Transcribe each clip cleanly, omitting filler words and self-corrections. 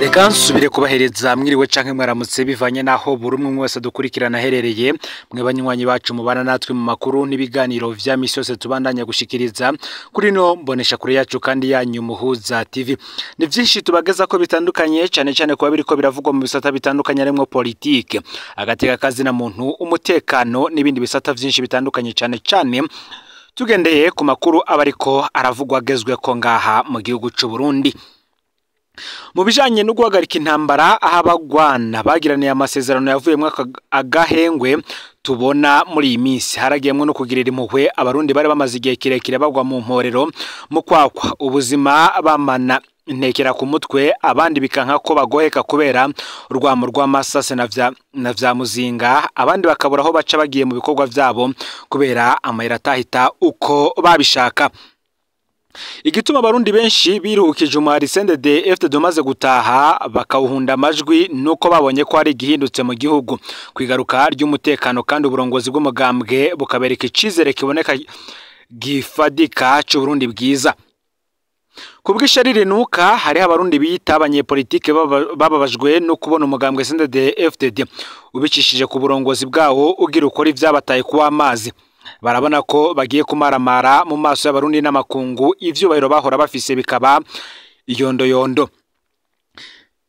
Reka nsubire kubahereza mwiriwe canke mwaramutse bivanye naho buri umwe wese dukurikirana aherereye mwe banywanyi bacu mubana natwe mu makuru n'ibiganiro vya misi yose tubandanya gushikiriza kuri no mbonesha kure yacu kandi yanyu Muhuza TV. Ni vyinshi tubageza ko bitandukanye cyane cyane kuba biriko biravugwa mu bisata bitandukanye arimo politike, agateka kazi na muntu, umutekano n'ibindi bisata vyinshi bitandukanye cyane cyane. Tugendeye ku makuru abariko aravugwa agezwe ko ngaha mu gihugu c'u Burundi. Mu bijanye no guhagarika intambara ahabagwana bagiraniye amasezerano yavuyemwe agahengwe tubona muri iyi minsi haragiyemwe no kugirira impuhwe abarundi bari bamaze igihe kirekire bagwa mu mporero mu kwakwa ubuzima bamana intekera ku mutwe, abandi bikanka ko bagoheka kubera urwamo rw'amasase na vya muzinga, abandi bakabura aho baca bagiye mu bikorwa vyabo kubera amayira atahita uko babishaka. Igituma abarundi benshi biruhukije umuhari CNDD-FDD umaze gutaha bakawuhunda amajwi nuko babonye ko hari igihindutse mu gihugu kwigaruka ry'umutekano kandi uburongozi bw'umugambwe bukabereka icizere kiboneka gifadika c'u Burundi bwiza. Kubw'isharire nuka hari abarundi biyita abanyepolitike bababajwe no kubona umugambwe CNDD-FDD ubicishije ku burongozi bwawo ugira ukora ivyabataye kuwa amazi. Barabona ko bagiye kumaramara mu maso y'abarundi n'amakungu ivyubahiro bahora bafise bikaba iyondoyondo.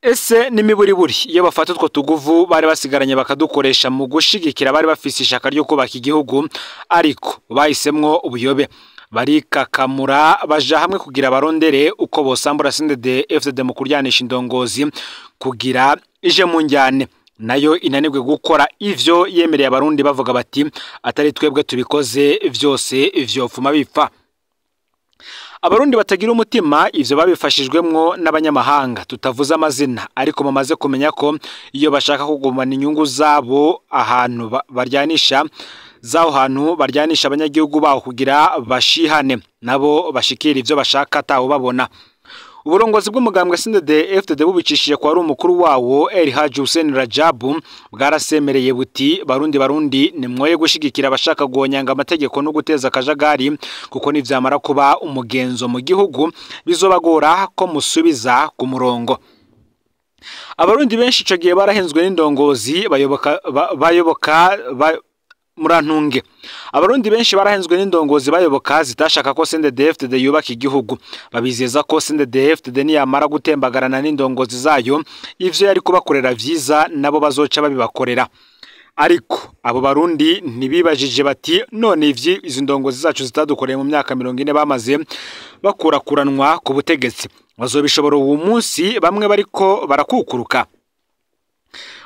Ese n'imiburiburi iyo bafata utwo tuguvu bari basigaranye bakadukoresha mu gushigikira bari bafise ishaka ryo kubaka igihugu, ariko bahisemwo ubuyobe barikakamura baja hamwe kugira barondere uko bosambura CNDD-FDD mu kuryanisha indongozi kugira ije mu njyane nayo inanibwe gukora ivyo yemereye abarundi bavuga bati atari twebwe tubikoze vyose vyofuma bipfa. Abarundi batagira umutima ivyo babifashijwemwo n'abanyamahanga tutavuza amazina, ariko bamaze kumenya ko iyo bashaka kugumana inyungu zabo ahantu baryanisha abanyagihugu baho kugira bashihane nabo bashikira ivyo bashaka ataho babona. Uburongozi bw'umugambwe CNDD-FDD bubicishije kwa ari umukuru wawo Elhaji Hussein Rajabu bwarasemereye buti barundi ni mwoye gushigikira abashaka guhonyanga amategeko no guteza akajagari kuko nivyamara kuba umugenzo mu gihugu bizobagora ko musubiza ku murongo. Abarundi benshi ico gihe barahenzwe n'indongozi bayoboka murantunge. Abarundi benshi barahenzwe n'indongozi bayoboka zitashaka ko CNDD-FDD yubaka igihugu, babizeza ko CNDD-FDD niyamara gutembagarana n'indongozi zayo ivyo yari kubakorera vyiza nabo bazoca babibakorera. Ariko abo barundi ntibibajije bati none izi ndongozi zacu zitadukoreye mu myaka 40 bamaze bakurakuranwa ku butegetsi bazobishobora uwo munsi bamwe bariko barakukuruka.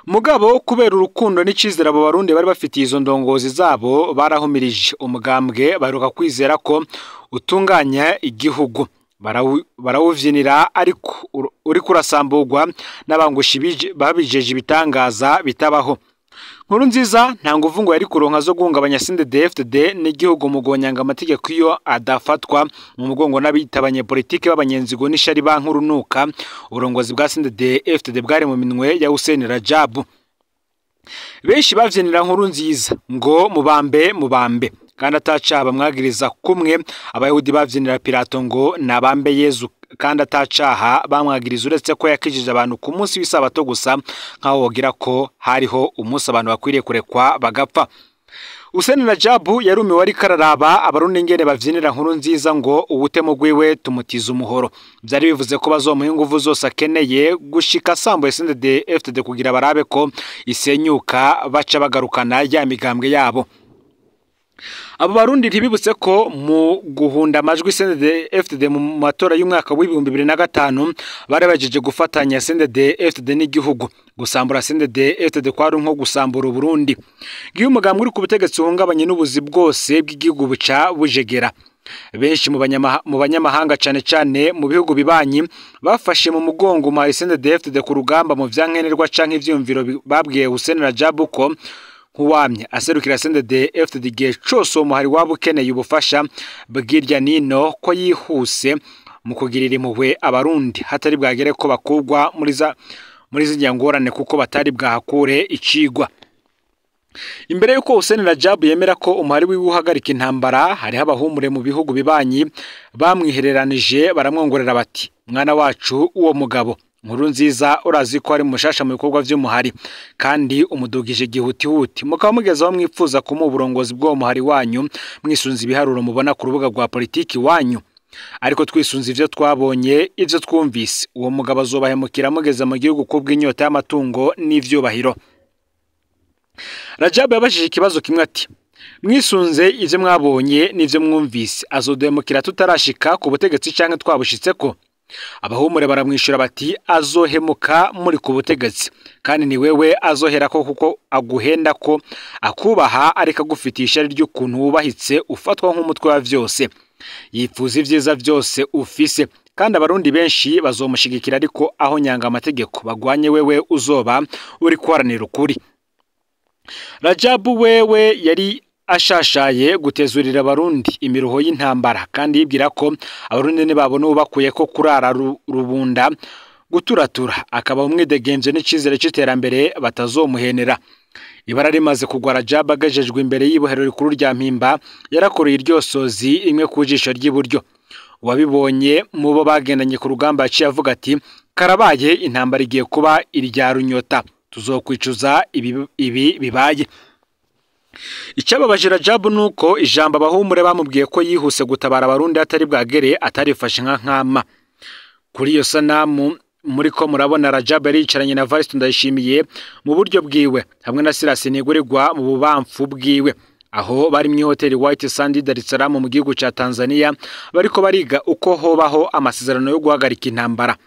Mugabo kubera urukundo n'icizera abo barundi bari bafitiye izo ndongozi zabo barahumirije umugambwe baruka kwizera ko utunganya igihugu barawuvyinira, ariko uri kurasambugwa n'abangushi babijeje ibitangaza bitabaho. Nkuru nziza nta nguvu ngo yari kuronka zo guhungabanya CNDD-FDD n'igihugu mugonyanga amategeko iyo adafatwa mu mugongo n'abitabanye politike b'abanyenzigo n'ishari bankurunuka. Uburongozi bwa CNDD-FDD bwari mu minwe ya Hussein Rajabu. Benshi bavyinira Nkuru nziza ngo mubambe kandi atacaha bamwagiriza kumwe abayahudi bavyinira Pilato ngo nabambe Yezu kandi atacaha bamwagiriza uretse ko yakijije abantu ku munsi w'isabato gusa nkaho wogira ko hariho umunsi abantu bakwiriye kurekwa bagapfa. Hussein Rajabu yarumiwe ari kararaba abarundi ingene bavyinira Nkuru nziza ngo ubutemo gwiwe tumutiza umuhoro. Byari bivuze ko bazomuha inguvu zose akeneye gushika sambo CNDD-FDD kugira barabe ko isenyuka baca bagarukana ya migambwe yabo. Abo barundi ntibibutse ko mu guhunda amajwi CNDD-FDD mu matora y'umwaka w'ibihumbi 2005 bari bajeje gufatanya CNDD-FDD n'igihugu. Gusambura CNDD-FDD kwari nko gusambura Burundi. Giye umugambwe uri ku butegetsi uhungabanye n'ubuzi bwose bw'igihugu buca bujegera. Benshi mu banyamahanga cane mu bihugu bibanyi bafashe mu mugongo mu CNDD-FDD ku rugamba mu vyankenerwa canke ivyumviro babwiye Hussein Rajabu ko nkuwamye aserukira CNDD-FDD igihe cose umuhari wabo ukeneye ubufasha bwirya nino ko yihuse mu kugirira impuhwe abarundi hatari bwagere ko bakugwa muri z'ingorane kuko batari bwahakure icigwa. Imbere yuko Hussein Rajabu yemera ko umuhari w'uhagarika intambara hari abahumure mu bihugu bibanyi bamwihereranije baramwongorera bati mwana wacu uwo mugabo Nkurunziza urazi ko ari mushasha mu bikorwa vy'umuhari kandi umudugije gihutihuti mukaba mugezaho mwipfuza kumuha uburongozi bw'uwo muhari wanyu mwisunze ibiharuro mubona ku rubuga rwa politiki wanyu, ariko twisunze ivyo twabonye ivyo twumvise uwo mugabo azobahemukira mugeze mu gihugu kubw'inyota y'amatungo n'ivyubahiro. Rajab yabajije ikibazo kimwe ati mwisunze ivyo mwabonye n'ivyo mwumvise azoduhemukira tutarashika ku butegetsi canke twabushitseko? Abahumure baramwishura bati azohemuka muri ku butegetsi kandi ni wewe azoherako kuko aguhenda ko akubaha ariko agufitisha ry'ukuntu wubahitse ufatwa nk'umutwe wa vyose, yifuza ivyiza vyose ufise kandi abarundi benshi bazomushigikira ariko aho nyanga amategeko bagwanye wewe uzoba uri kwaranira ukuri. Rajab wewe yari ashashaye gutezurira abarundi imiruho y'intambara kandi yibwira ko abarundi ntibabona ubakuye ko kurara rubunda guturatura akaba umwidegemvye n'icizere c'iterambere batazomuhenera. Ibara rimaze kugwa Rajab agejejwe imbere y'ibohero rikuru rya Mpimba yarakoreye iryosozi imwe ku jisho ry'iburyo. Wabibonye mubo bagendanye ku rugamba yaciye avuga ati karabaye intambara igiye kuba irya runyota tuzokwicuza ibi bibaye. Icababaje Rajab nuko ijambo abahumure bamubwiye ko yihuse gutabara abarundi atari bwagere atarifashe nka nkama. Kuri iyo sanamu muri ko murabona Rajab yaricaranye na Evariste Ndayishimiye mu buryo bwiwe hamwe na Silas Ntigurirwa mu bubamfu bwiwe, aho bari mu hoteli White Sands Dar es Salaam mu gihugu ca Tanzania bariko bariga uko hobaho amasezerano yo guhagarika intambara.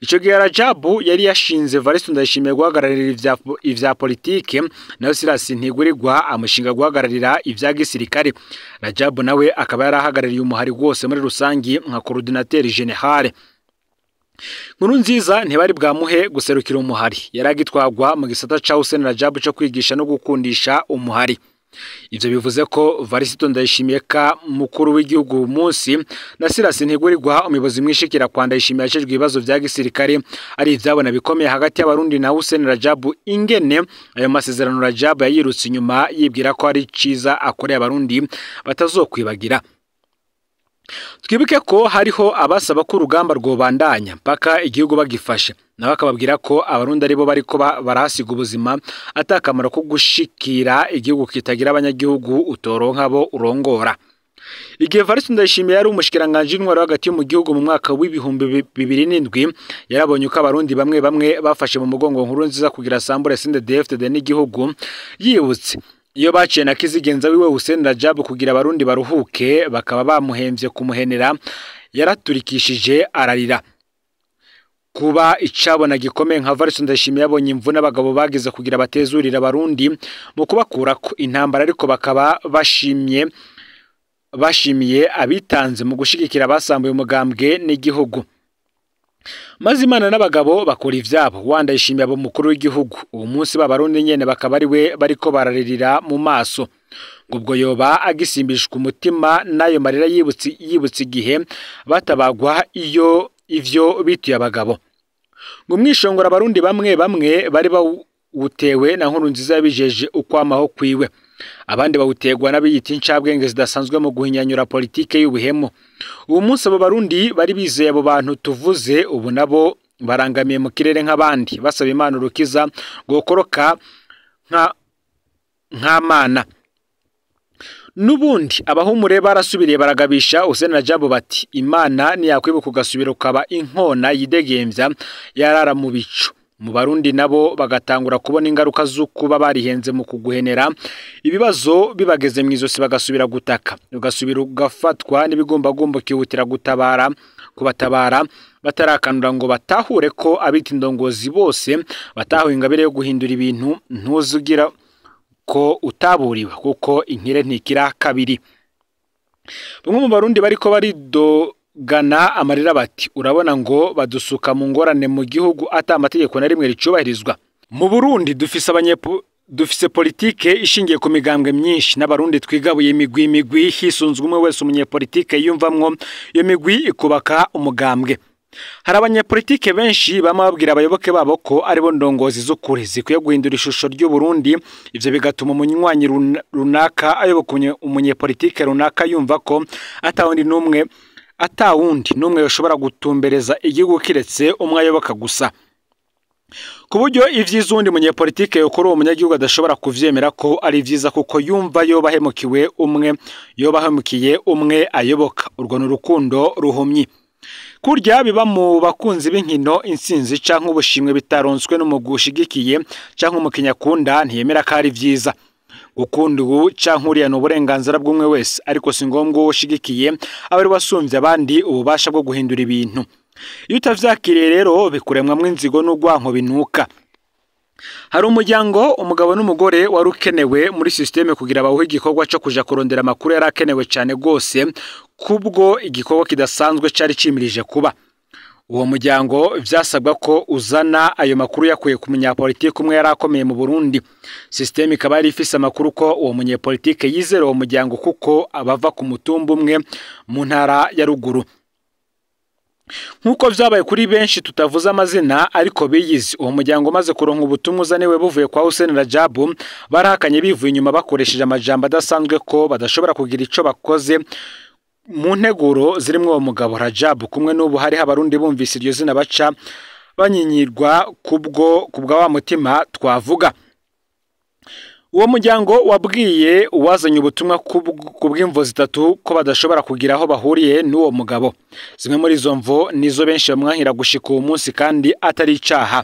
Ico gihe Rajab yari yashinze Evariste Ndayishimiye guhagararira ivya politike nayo Silas Ntigurirwa amushinga guhagararira ivya gisirikare. Rajab nawe akaba yarahagarariye umuhari wose muri rusangi nka coordinateur general. Nkurunziza ntibari bwamuhe guserukira umuhari, yaragitwagwa mu gisata ca Hussein Rajab cyo kwigisha no gukundisha umuhari. Ivyo bivuze ko Evariste Ndayishimiye ka mukuru w'igihugu munsi na Silas Ntigurirwa umuyobozi mwishikira kwa Ndayishimiye yashejwe ibibazo vya gisirikare ari ivyabona bikomeye hagati y'abarundi na Hussein Rajab ingene ayo masezerano Rajab yayirutse inyuma yibwira ko ari ciza akoreye abarundi batazokwibagira. Twibuke ko hariho abasaba ko urugamba rwobandanya mpaka igihugu bagifashe nawe akababwira ko abarundi aribo bariko barahasiga ubuzima atakamaro ko gushikira igihugu kitagira abanyagihugu utoronka bo urongora. Igihe Evariste Ndayishimiye yari umushikiranganje intwaro hagati mu gihugu mu mwaka w'ibihumbi 2007 yarabonye ko abarundi bamwe bafashe mu mugongo Nkurunziza kugira sambure CNDD-FDD n'igihugu yibutse iyo baciye na kizigenza wiwe Hussein Rajab kugira abarundi baruhuke bakaba bamuhemvye kumuhenera yaraturikishije ararira. Kuba icabona gikomeye nka Evariste Ndayishimiye yabonye imvune abagabo bagize kugira batezurira abarundi mu kubakura ko intambara ariko bakaba bashimiye abitanze mu gushigikira abasambuye umugambwe n'igihugu. Maze Imana n'abagabo bakora ivyabo Ndayishimiye abo mukuru w'igihugu uwo munsi b'abarundi nyene bakaba ari we bariko bararirira mu maso ngubwo yoba agisimbishwa umutima nayo marira yibutse igihe batabagwa iyo ivyo bituye abagabo ngo mwishongora abarundi bamwe bari bawutewe na Nkurunziza yabijeje ukwamaho kwiwe, abandi bawutegwa n'abiyita incabwenge zidasanzwe mu guhinyanyura politike y'ubuhemu. Uwo munsi abo barundi bari bizeye abo bantu tuvuze ubu nabo barangamiye mu kirere nk'abandi basaba Imana urukiza gukoroka nk'amana. Nubundi abahumure barasubiriye baragabisha Hussein Rajab bati Imana niyakwibuka ugasubira ukaba inkona yidegemvya yarara mu bicu. Mu barundi nabo bagatangura kubona ingaruka z'ukuba barihenze mu kuguhenera ibibazo bibageze mu izosi bagasubira gutaka ugasubira ugafatwa n'ibigomba kihutira kubatabara batarakanura ngo batahure ko abita indongozi bose batahuye ingabire yo guhindura ibintu ntuzugira ko utaburiwe kuko inkire ntikira kabiri. Bamwe mu barundi bariko baridogana amarira bati urabona ngo badusuka mu ngorane mu gihugu ata amategeko na rimwe ricubahirizwa. Mu Burundi dufise politike ishingiye ku migambwe myinshi n'abarundi twigabuye imigwi hisunzwe umwe wese umunyepolitike yumvamwo iyo migwi ikubaka umugambwe. Hari abanyepolitike benshi bamabwira abayoboke babo ko aribo ndongozi z'ukuri zikwiye guhindura ishusho ry'u Burundi, ivyo bigatuma umunywanyi runaka ayoboka umunyepolitike runaka yumva ko atawundi numwe atawundi numwe yoshobora gutumbereza igihugu kiretse umwe ayoboka gusa, ku buryo ivyiza uwundi munyepolitike yokora uwo munyagihugu adashobora kuvyemera ko ari vyiza kuko yumva yoba ahemukiye umwe ayoboka. Urwo n'urukundo ruhumyi. Kurya biba mu bakunzi b'inkino intsinzi canke ubushimwe bitaronswe n'umugwi ushigikiye canke umukinnyi akunda ntiyemera ko ari vyiza. Gukunda ubu canke uriya n'uburenganzira bw'umwe wese, ariko si ngombwa uwo ushigikiye abe ari wasumvye abandi ububasha bwo guhindura ibintu. Iyo utavyakiriye rero bikuremwamwo inzigo n'urwanko binuka. Hari umuryango umugabo n'umugore wari ukenewe muri systeme kugira bawuhe igikorwa cyo kuja kurondera amakuru yari akenewe cyane gose kubwo igikorwa kidasanzwe cari cimirije kuba. Uwo muryango vyasabwa ko uzana ayo makuru yakuye ku munyapolitike umwe yari akomeye mu Burundi. Systeme ikaba yari ifise amakuru ko uwo munyepolitike yizera uwo muryango kuko abava ku mutumba umwe mu ntara ya ruguru. Nkuko vyabaye kuri benshi tutavuza amazina ariko biyizi, uwo muryango maze kuronka ubutumwa uzaniwe buvuye kwa Hussein Rajabu barahakanye bivuye inyuma bakoresheje amajambo adasanzwe ko badashobora kugira ico bakoze mu nteguro zirimwo uwo mugabo Rajabu. Kumwe n'ubu hari abarundi bumvise iryo zina baca banyinyirwa kubwa wa mutima twavuga. Uwo muryango wabwiye uwazanye ubutumwa kubw'imvo zitatu ko badashobora kugira aho bahuriye n'uwo mugabo. Zimwe muri izo mvo nizo benshi bamwankira gushika uwo munsi kandi atari icaha.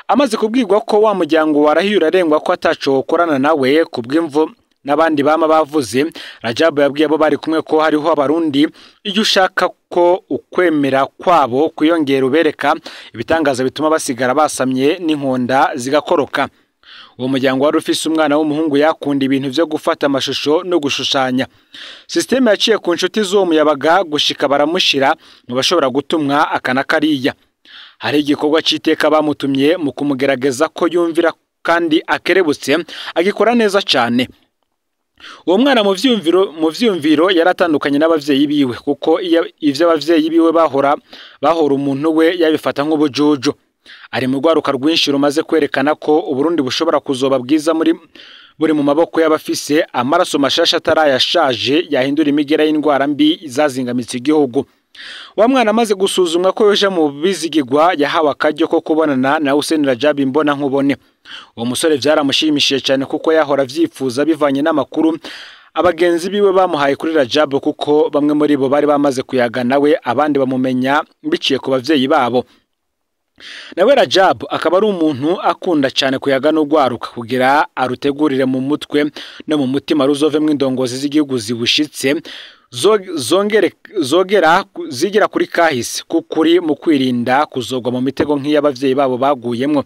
Amaze kubwirwa ko wa muryango warahiyura arengwa ko ataco korana nawe kubw'imvo n'abandi bama bavuze, Rajabu yabwiye abo bari kumwe ko hariho abarundi iyo ushaka ko ukwemera kwabo kuyongera ubereka ibitangaza bituma basigara basamye n'inkonda zigakoroka. Uwo muryango wari ufise umwana w'umuhungu yakunda ibintu vyo gufata amashusho no gushushanya. Systeme yaciye ku nshuti z'uwo muyabaga gushika baramushira mu bashobora gutumwa akana kariya. Hari igikorwa c'iteka bamutumye mu kumugerageza ko yumvira kandi akerebutse agikora neza cane. Uwo mwana mu vyumviro yaratandukanye n'abavyeyi biwe kuko ivyo abavyeyi biwe bahora umuntu we yabifata nk'ubujuju. Ari mu rwaruka rwinshi rumaze kwerekana ko Uburundi bushobora kuzoba bwiza buri mu maboko y'abafise amaraso mashasha atarayashaje yahindura imigera y'indwara mbi zazingamitse igihugu. Wa mwana amaze gusuzumwa ko yoje mu bizigirwa yahawe akaryo ko kubonana na Hussein Rajabu imbona nkubone. Uwo musore vyaramushimishije cyane kuko yahora vyifuza bivanye n'amakuru abagenzi biwe bamuhaye kuri Rajabu kuko bamwe muri bo bari bamaze kuyaga nawe abandi bamumenya biciye ku bavyeyi babo. Nawe Rajabu akaba ari umuntu akunda cyane kuyaga no gwaruka kugira arutegurire mu mutwe no mu mutima ruzovemwe indongozi z'igihugu zibushitse zigira kuri kahise kukuri mu kwirinda kuzogwa mu mitego nk'iy'abavyeyi babo baguyemwo.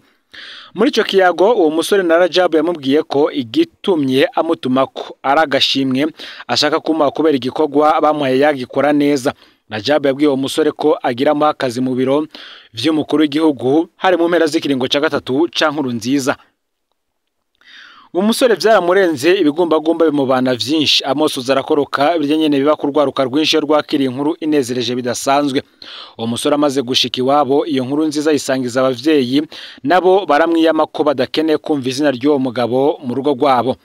Muri ico kiyago uwo musore na Rajabu yamubwiye ko igitumye amutumako aragashimwe ashaka kumuha kubera igikorwa bamuhaye yagikora neza. Rajabu yabwiye uwo musore ko agiramo akazi mu biro vy'umukuru w'igihugu hari mu mpera z'ikiringo ca gatatu ca Nkurunziza. Umusore vyaramurenze ibigumbagumba bimubana vyinshi amoso zarakoroka birya nyene biba ku rwaruka rwinshi rwakiriye inkuru inezereje bidasanzwe. Uwo musore amaze gushika iwabo iyo nkuru nziza isangiza abavyeyi nabo baramwiyama ko badakeneye kumva izina ry'uwo mugabo mu rugo rwabo.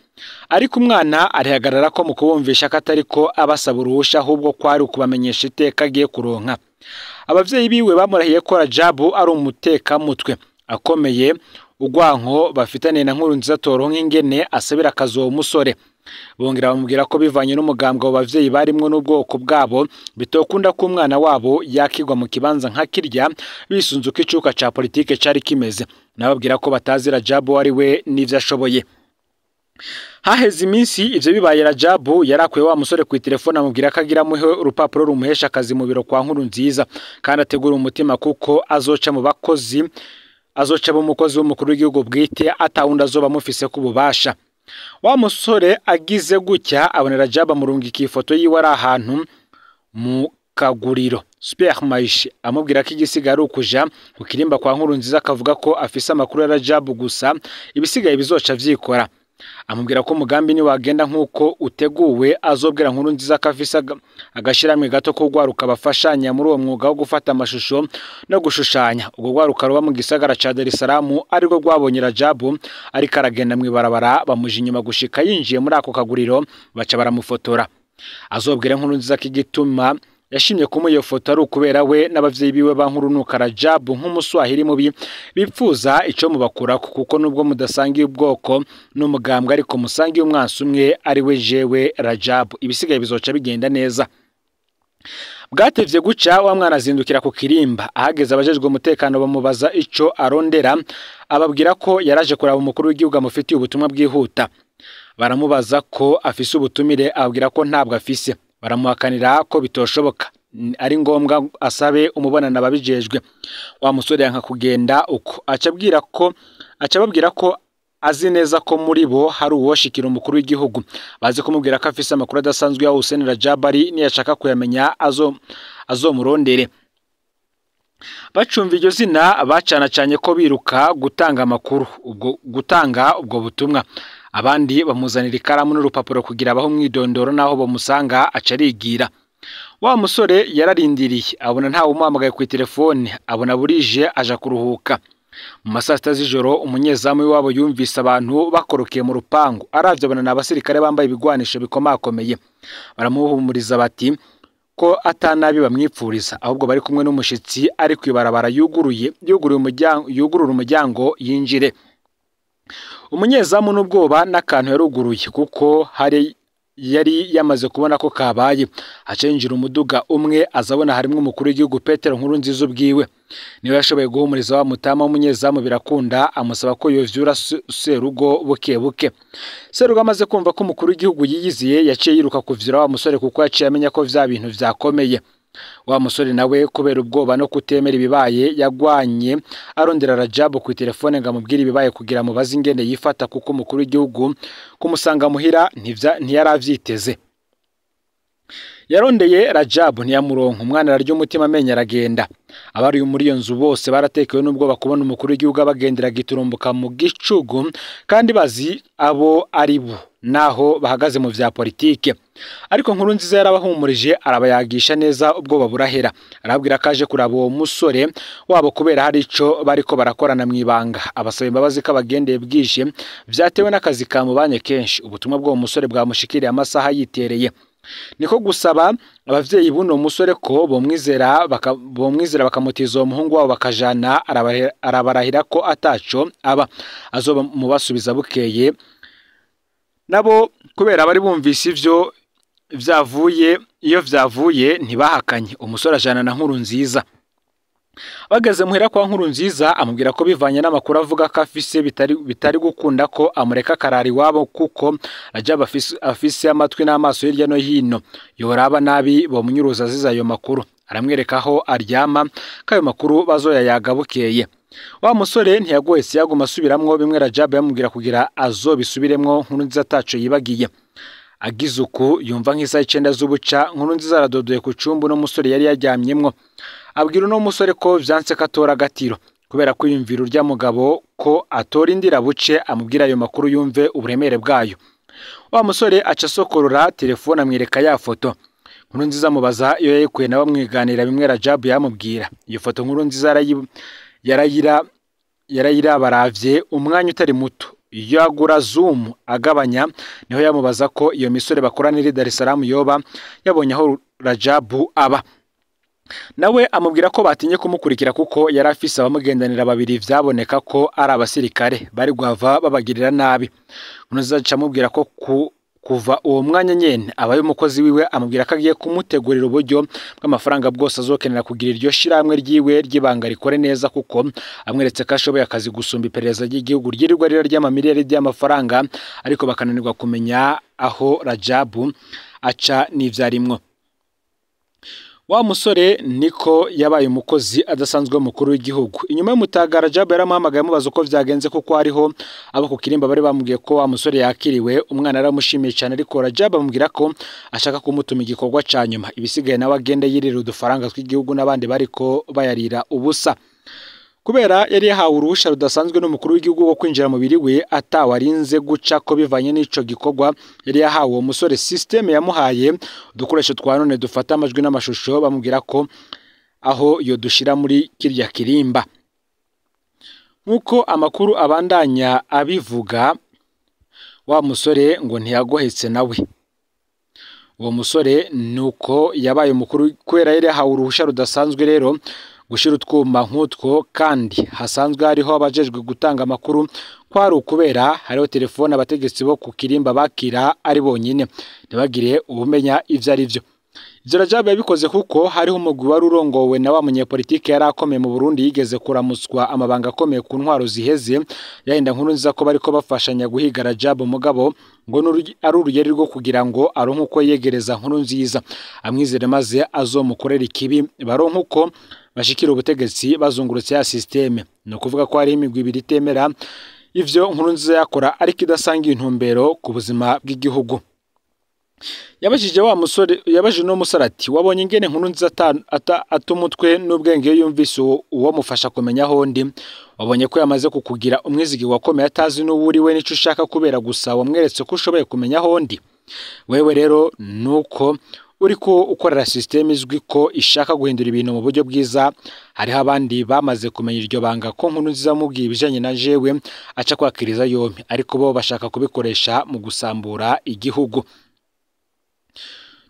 Ariko umwana arihagarara ko mu kubumvisha katariko abasaba uruhusha ahubwo kwari ukubamenyesha iteka agiye kuronka. Abavyeyi biwe bamurahiye ko Rajabu ari umuteka mutwe akomeye ugwanko bafitane na Nkurunziza toronka ingene asabira akazi uwo musore. Bongera bamubwira ko bivanye n'umugambwe w'abavyeyi barimwo n'ubwoko bwabo bitokunda ko umwana wabo yakigwa mu kibanza nka kirya bisunzuka icuka ca politike cari kimeze. Nababwira ko batazi Rajabu ari we n'ivyo ashoboye. Haheze iminsi ivyo bibaye Rajabu yarakwiye wa musore ku telefone amubwira ko agira muhe urupapuro rumuhesha akazi mu biro kwa Nkurunziza kandi ategura umutima kuko azoca mu bakozi umukozi w'umukuru w'igihugu bwite atawundi azoba mufise kububasha. Wa musore agize gutya abonera Rajabu amurungika ifoto yiwe ari ahantu mu kaguriro supermarché amubwira ko igisigara ukuja ku kirimba kwa Nkurunziza akavuga ko afise amakuru ya Rajabu gusa ibisigaye bizoca vyikora. Amubwira ko umugambi ni wagenda nkuko uteguwe azobwira Nkurunziza ko afise agashiramwe gato ko gwaruka bafashanya muri uwo mwuga wo gufata amashusho no gushushanya. Ubwo gwaruka ruba mu gisagara ca Dar es Salaam ariko gwabonye Rajabu ariko aragenda mwibarabara bamuje inyuma gushika yinjiye muri ako kaguriro baca baramufotora. Azobwira Nkurunziza ko igituma yashimye kumuha iyo foto ari ukubera we n'abavyeyi biwe bankurunuka Rajabu nk'umuswahili mubi bipfuza ico mubakurako kuko nubwo mudasangiye ubwoko n'umugambwe ariko musangiye umwansi umwe ari we jewe Rajabu ibisigaye bizoca bigenda neza. Bwatevye guca wa mwana azindukira ku kirimba ahageze abajejwe umutekano bamubaza ico arondera ababwira ko yaraje kuraba umukuru w'igihugu amufitiye ubutumwa bwihuta. Baramubaza ko afise ubutumire ababwira ko ntabwo afise. Baramuhakanira ko bitoshoboka ari ngombwa asabe umubonana babijejwe. Wa musore yanka kugenda uko aca babwira ko azi neza ko muri bo hari uwoshikira umukuru w'igihugu. Bazi kumubwira ko afise amakuru adasanzwe ya Hussein Rajab ari niyashaka kuyamenya azomurondere. Bacumva iryo zina bacanacanye ko biruka gutanga amakuru ubwo butumwa. Abandi bamuzanira ikaramu n'urupapuro kugira abaho mwidondoro naho bamusanga acarigira. Wa musore yararindiriye abona ntawe umuhamagaye ku telefone abona burije aja kuruhuka. Mu masaa 6 z'ijoro umunyezamu wabo yumvise abantu bakorokeye mu rupangu aravye abona n'abasirikare bambaye ibigwanisho bikomakomeye. Baramuhumuriza bati ko atanabi bamwipfuriza ahubwo bari kumwe n'umushitsi ari kwibarabara yugurura umuryango yinjire. Umunyezamu n'ubwoba n'akantu yaruguruye kuko yari yamaze kubona ko kabaye. Acenjira umuduga umwe azabona harimo umukuru w'igihugu Petero Nkurunziza ubwiwe. Niwe yashoboye guhumuriza wa mutama w'umunyezamu birakunda amusaba ko yovyura Serugo buke buke. Serugo amaze kumva ko umukuru w'igihugu yiyiziye yaciye yiruka kuvyura wa musore kuko yaciye amenya ko vya bintu vyakomeye. Wa musore nawe kubera ubwoba no kutemera ibibaye yagwanye arondera Rajabu ku telefone ngamubwira ibibaye kugira mubaze ingene yifata kuko umukuru w'igihugu kumusanga muhira ntiyaravyiteze. Yarondeye Rajabu ntiyamuronka. Umwana ararya umutima amenya aragenda. Abari muri iyo nzu bose baratekewe n'ubwo bakubona umukuru w'igihugu abagendera giturumbuka mu gicugu kandi bazi abo ari bo naho bahagaze mu vya politike. Ariko Nkurunziza yarabahumurije arabayagisha neza ubwoba burahera. Arabwira kaje kuraba uwo musore wabo kubera hari ico bariko barakorana mwibanga. Abasaba imbabazi ko abagendeye bwije vyatewe n'akazi kamubanye kenshi. Ubutumwa bw'uwo musore bwamushikiriye amasaha yitereye. Niko gusaba abavyeyi buno musore ko bomwizera bakamutiza umuhungu wabo bakajana arabarahira ko ataco aba azoba mubasubiza bukeye. Nabo kubera bari bumvise ivyo vyavuye ntibahakanye. Umusore ajana na Nkurunziza. Bageze muhera kwa Nkurunziza amubwira ko bivanye n'amakuru avuga ko afise bitari gukunda ko amureka karari wabo kuko Rajab afise amatwi n'amaso hirya no hino yoraba nabi bomunyuruza ziza ayo makuru. Aramwereka aho aryama kayo makuru bazoyayaga bukeye. Wa musore ntiyagohese yaguma asubiramwo bimwe Rajab yamubwira kugira azobisubiremwo. Nkurunziza ataco yibagiye. Agize uku yumva nk'isa 9 z'ubuca Nkurunziza aradodoye ku cumbu no musore yari yaryamyemwo. Abwira no musore ko vyanse katora gatiro kubera ko yumvira urya mugabo ko atora indira buce amubwira ayo makuru yumve uburemere bwayo. Wa musore aca sokorora telefone amwereka ya foto. Nkurunziza mubaza iyo yayikuye nawe mwiganira bimwe Rajab yamubwira. Iyo foto Nkurunziza yarayira baravye umwanya utari muto. Iyo agura zoom agabanya niho yamubaza ko iyo misore bakoranira Dar es Salaam yoba yabonye aho Rajab aba. Nawe amubwira ko batinye kumukurikira kuko yari afise abamugendanira babiri vyaboneka ko ari abasirikare bari gwava babagirira nabi. Nkurunziza camubwira ko kuva uwo mwanya nyene abaye umukozi wiwe amubwira ko agiye kumutegurira uburyo bw'amafaranga bwose azokenera kugira iryo shiramwe ryiwe ry'ibanga rikore neza kuko amweretse ko ashoboye akazi gusumba iperereza ry'igihugu ryirirwa rira ry'amamiliyari y'amafaranga ariko bakananirwa kumenya aho Rajab aca n'ivyarimwo. Wa musore niko yabaye umukozi adasanzwe mukuru w'igihugu. Inyuma y'umutaga Rajab yaramuhamagaye mubaza uko vyagenze kuko hariho abo ku kirimba bari bamubwiye ko wa musore yakiriwe. Umwana aramushimiye cyane ariko Rajab amubwira ko ashaka kumutuma igikorwa canyuma ibisigaye nawe agende yirira udufaranga tw'igihugu n'abandi bariko bayarira ubusa. Kubera yari yahawe uruhusha rudasanzwe n'umukuru w'igihugu wo kwinjira mu biri we atawarinze guca ko bivanye n'ico gikorwa yari yahawe uwo musore. System yamuhaye udukoresho twa none dufata amajwi n'amashusho bamubwira ko aho yo dushira muri kirya kirimba. Nkuko amakuru abandanya abivuga wa musore ngo ntiyagohetse nawe. uwo musore nuko yabaye umukuru kubera yari yahawe uruhushya rudasanzwe rero gushira utwuma nk'utwo kandi hasanzwe hariho abajejwe gutanga amakuru kwari ukubera hariho telefone abategetsi bo ku Kirimba bakira ari bonyine ntibagire ubumenya ivyo ari byo. Ivyo Rajab yabikoze kuko hariho umugwi wari urongowe na wa munyepolitike yari akomeye mu Burundi yigeze kuramutswa amabanga akomeye ku ntwaro ziheze yahinda nkuru nziza ko bariko bafashanya guhiga Rajab mugabo ngo ari urugero rwo kugira ngo aronke uko yegereza nkuru nziza amwizere maze azomukorera ikibi baronke uko bashikira ubutegetsi bazungurutse ya systeme. No kuvuga ko hari imigwi ibiri temera ivyo nkuru nziza yakora ariko idasanga intumbero ku buzima bw'igihugu. Yabajije no musore ati wabonye ingene nkuru nziza atumutwe n'ubwenge yumvise uwo mufasha kumenya hondi wabonye ko yamaze kukugira umwizigi wakomeye atazi n'uburi we nico ushaka kubera gusa wamweretse ko ushoboye kumenya hondi. Wewe rero nuko uriko ukorera system izwi ko ishaka guhindura ibintu mu buryo bwiza hariho abandi bamaze kumenya iryo banga ko nkuru nziza mubwiye ibijanye na jewe aca kwakiriza yompi ariko bo bashaka kubikoresha mu gusambura igihugu.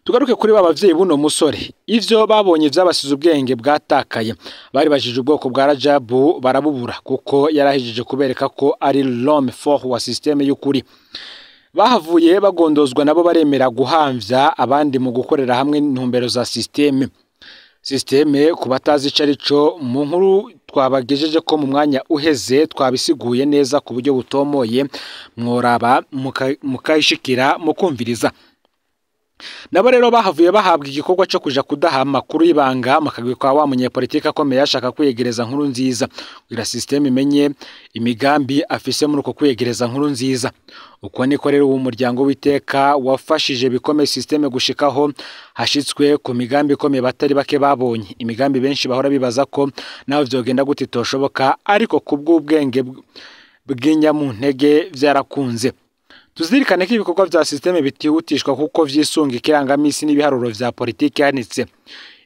Tugaruke kuri babavyeyi buno musore ivyo babonye vyabasize ubwenge bwatakaye bari bajije ubwoko bwa Rajab barabubura kuko yarahijije kubereka ko ari l'homme fort wa systeme y'ukuri. Bahavuye bagondozwa nabo baremera guhamvya abandi mu gukorera hamwe intumbero za systeme kubatazi carico mu nkuru twabagejeje ko mu mwanya uheze twabisiguye neza ku buryo butomoye mworaba mukayishikira mukumviriza. Nabo rero bahavuye bahabwa igikorwa cyo kuja kudaha amakuru y'ibanga makagwe kwa wa munyepolitike akomeye yashaka kwiyegereza nkuru nziza kugira systeme imenye imigambi afise muri uko kwiyegereza nkuru nziza. Uko niko rero uwo muryango w'iteka wafashije bikomeye systeme gushikaho hashitswe ku migambi ikomeye batari bake babonye imigambi benshi bahora bibaza ko naho vyogenda gute toshoboka ariko kubw'ubwenge bw'inyamuntege vyarakunze. Tuzirikane ko ibikorwa vya systeme bitihutishwa kuko vyisunga ikirangamisi n'ibiharuro vya politiki yanitse.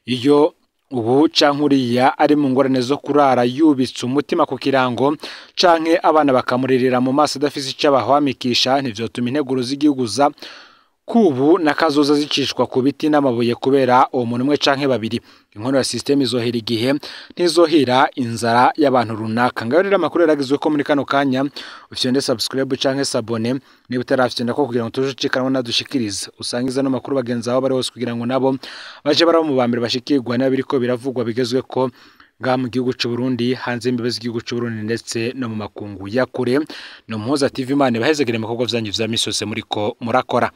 Iyo ubu cankuriya ari mu ngorane zo kurara yubitse umutima ku kirango canke abana bakamuririra mu maso adafise icabahwamikisha ntivyotuma integuro z'igihugu za kubu nakazoza zicishwa ku biti n'amabuye kubera uwo muntu umwe canke babiri. Inkono ya systeme izohera igihe ntizohira inzara y'abantu runaka. Ngaho rero amakuru yaragizwe ko muri kano kanya ufyonde subscribe canke sabone niba utarafyonda ko kugira ngo tuje cikanwa nadushikiriza usangiza no makuru bagenza aho bari hose kugira ngo nabo baje barabo mu bambere bashikirwa n'abiriko biravugwa bigezwe ko nga mu gihugu cy'u Burundi hanze imbibe z'igihugu cy'u Burundi ndetse no mu makungu ya kure no Muhoza TV Imana bahezegere mu bikorwa vyanyu vya misose muriko murakora.